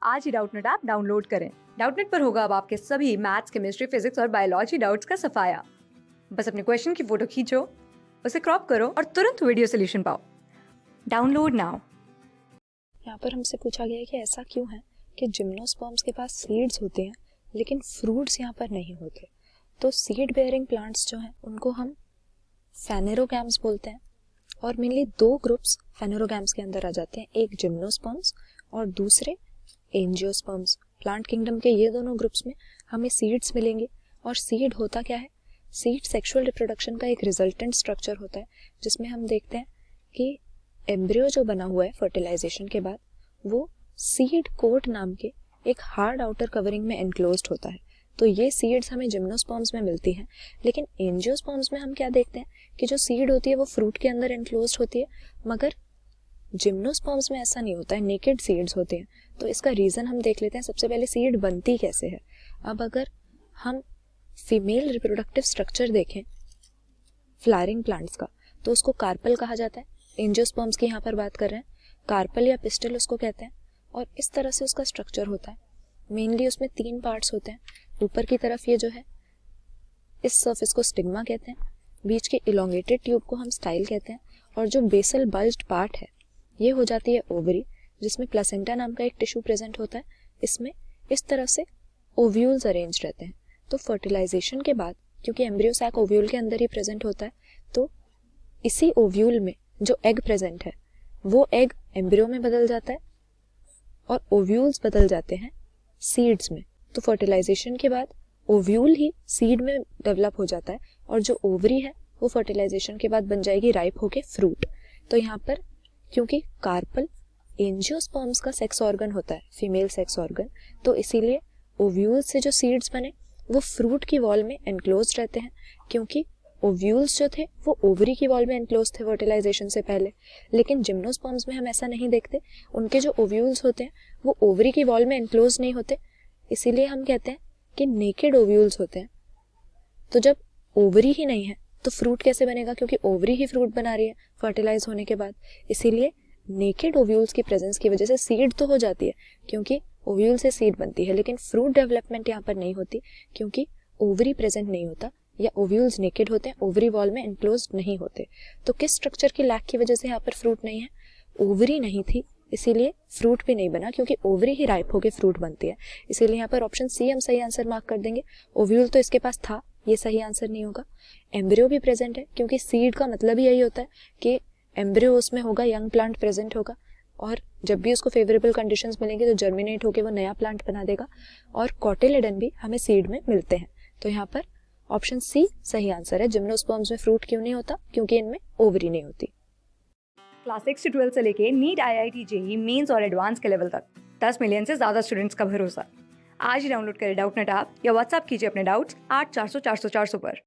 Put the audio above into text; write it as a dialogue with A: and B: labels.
A: आज ही Doubtnut app download करें। Doubtnut पर होगा अब आपके सभी मैथ्स, केमिस्ट्री, फिजिक्स और बायोलॉजी डाउट्स का सफाया। बस अपने क्वेश्चन की फोटो खींचो, उसे क्रॉप करो और तुरंत वीडियो सोल्यूशन पाओ। Download now.
B: यहाँ पर हमसे पूछा गया है कि ऐसा क्यों है कि जिम्नोस्पर्म्स के पास सीड्स होते हैं लेकिन फ्रूट्स यहाँ पर नहीं होते। तो सीड बेयरिंग प्लांट्स जो हैं उनको हम फेनेरोगैम्स बोलते हैं और मेनली दो ग्रुप्स फेनेरोगैम्स के अंदर आ जाते हैं, एक जिम्नोस्पर्म्स और दूसरे एंजियोस्पर्म्स। प्लांट किंगडम के ये दोनों ग्रुप्स में हमें सीड्स मिलेंगे। और सीड होता क्या है? सीड सेक्सुअल रिप्रोडक्शन का एक रिजल्टेंट स्ट्रक्चर होता है जिसमें हम देखते हैं कि एम्ब्रियो जो बना हुआ है फर्टिलाइजेशन के बाद वो सीड कोट नाम के एक हार्ड आउटर कवरिंग में एनक्लोज्ड होता है। तो ये सीड्स हमें जिम्नोस्पर्म्स में मिलती हैं। लेकिन एंजियोस्पर्म्स में हम क्या देखते हैं कि जो सीड होती है वो फ्रूट के अंदर एनक्लोज्ड होती है, मगर जिम्नोस्पर्म्स में ऐसा नहीं होता है, नेकेड सीड्स होते हैं। तो इसका रीजन हम देख लेते हैं। सबसे पहले सीड बनती कैसे है। अब अगर हम फीमेल रिप्रोडक्टिव स्ट्रक्चर देखें फ्लावरिंग प्लांट्स का तो उसको कार्पल कहा जाता है। एंजियोस्पर्म्स की यहाँ पर बात कर रहे हैं, कार्पल या पिस्टल उसको कहते हैं। और इस तरह से उसका स्ट्रक्चर होता है। मेनली उसमें 3 पार्ट्स होते हैं। ऊपर की तरफ ये जो है इस सरफेस को स्टिग्मा कहते हैं, बीच के इलोंगेटेड ट्यूब को हम स्टाइल कहते हैं, और जो बेसल बल्ज्ड पार्ट है ये हो जाती है ओवरी, जिसमें प्लेसेंटा नाम का एक टिश्यू प्रेजेंट होता है। इसमें इस तरह से ओव्यूल्स अरेंज रहते हैं। तो फर्टिलाइजेशन के बाद क्योंकि एम्ब्रियो सैक ओव्यूल के अंदर ही प्रेजेंट होता है, तो इसी ओव्यूल में जो एग प्रेजेंट है वो एग एम्ब्रियो में बदल जाता है और ओव्यूल्स बदल जाते हैं सीड्स में। तो फर्टिलाइजेशन के बाद ओव्यूल ही सीड में डेवलप हो जाता है और जो ओवरी है वो फर्टिलाइजेशन के बाद बन जाएगी राइप होके फ्रूट। तो यहाँ पर क्योंकि कार्पल एंजियोस्पर्म्स का सेक्स ऑर्गन होता है, फीमेल सेक्स ऑर्गन, तो इसीलिए ओव्यूल्स से जो सीड्स बने वो फ्रूट की वॉल में एनक्लोज रहते हैं, क्योंकि ओव्यूल्स जो थे वो ओवरी की वॉल में एनक्लोज थे फर्टिलाइजेशन से पहले। लेकिन जिम्नोस्पर्म्स में हम ऐसा नहीं देखते, उनके जो ओव्यूल्स होते हैं वो ओवरी की वॉल में एनक्लोज नहीं होते। इसीलिए हम कहते हैं कि नेकेड ओव्यूल्स होते हैं। तो जब ओवरी ही नहीं है तो फ्रूट कैसे बनेगा? क्योंकि ओवरी ही फ्रूट बना रही है फर्टिलाइज होने के बाद। इसीलिए नेकेड ओव्यूल्स की प्रेजेंस की वजह से सीड तो हो जाती है, क्योंकि ओव्यूल से सीड बनती है, लेकिन फ्रूट डेवलपमेंट यहाँ पर नहीं होती क्योंकि ओवरी प्रेजेंट नहीं होता या ओव्यूल्स नेकेड होते हैं, ओवरी वॉल में एनक्लोज नहीं होते। तो किस स्ट्रक्चर की लैक की वजह से यहाँ पर फ्रूट नहीं है? ओवरी नहीं थी, इसीलिए फ्रूट भी नहीं बना, क्योंकि ओवरी ही राइप होकर फ्रूट बनती है। इसीलिए यहाँ पर ऑप्शन सी हम सही आंसर मार्क कर देंगे। ओव्यूल तो इसके पास था, ये सही आंसर नहीं होगा। एम्ब्रियो भी प्रेजेंट है, क्योंकि सीड का मतलब ही यही होता है कि एम्ब्रियो उसमें होगा, यंग प्लांट प्रेजेंट होगा, और जब भी उसको फेवरेबल कंडीशंस मिलेंगे तो जर्मिनेट होकर वो नया प्लांट बना देगा। और कॉटिलेडन भी हमें सीड में मिलते हैं। तो यहाँ पर ऑप्शन सी सही आंसर है। जिम्नोस्पर्म्स में फ्रूट क्यों नहीं होता? क्योंकि इनमें ओवरी नहीं होती।
A: क्लास 6 से 12 से लेके नीट, IIT, जेईई मेंस और एडवांस के लेवल तक 10 मिलियन से ज्यादा स्टूडेंट्स का भरोसा। आज ही डाउनलोड करें डाउटनेट ऐप या व्हाट्सएप कीजिए अपने डाउट्स 8400 400 400 पर।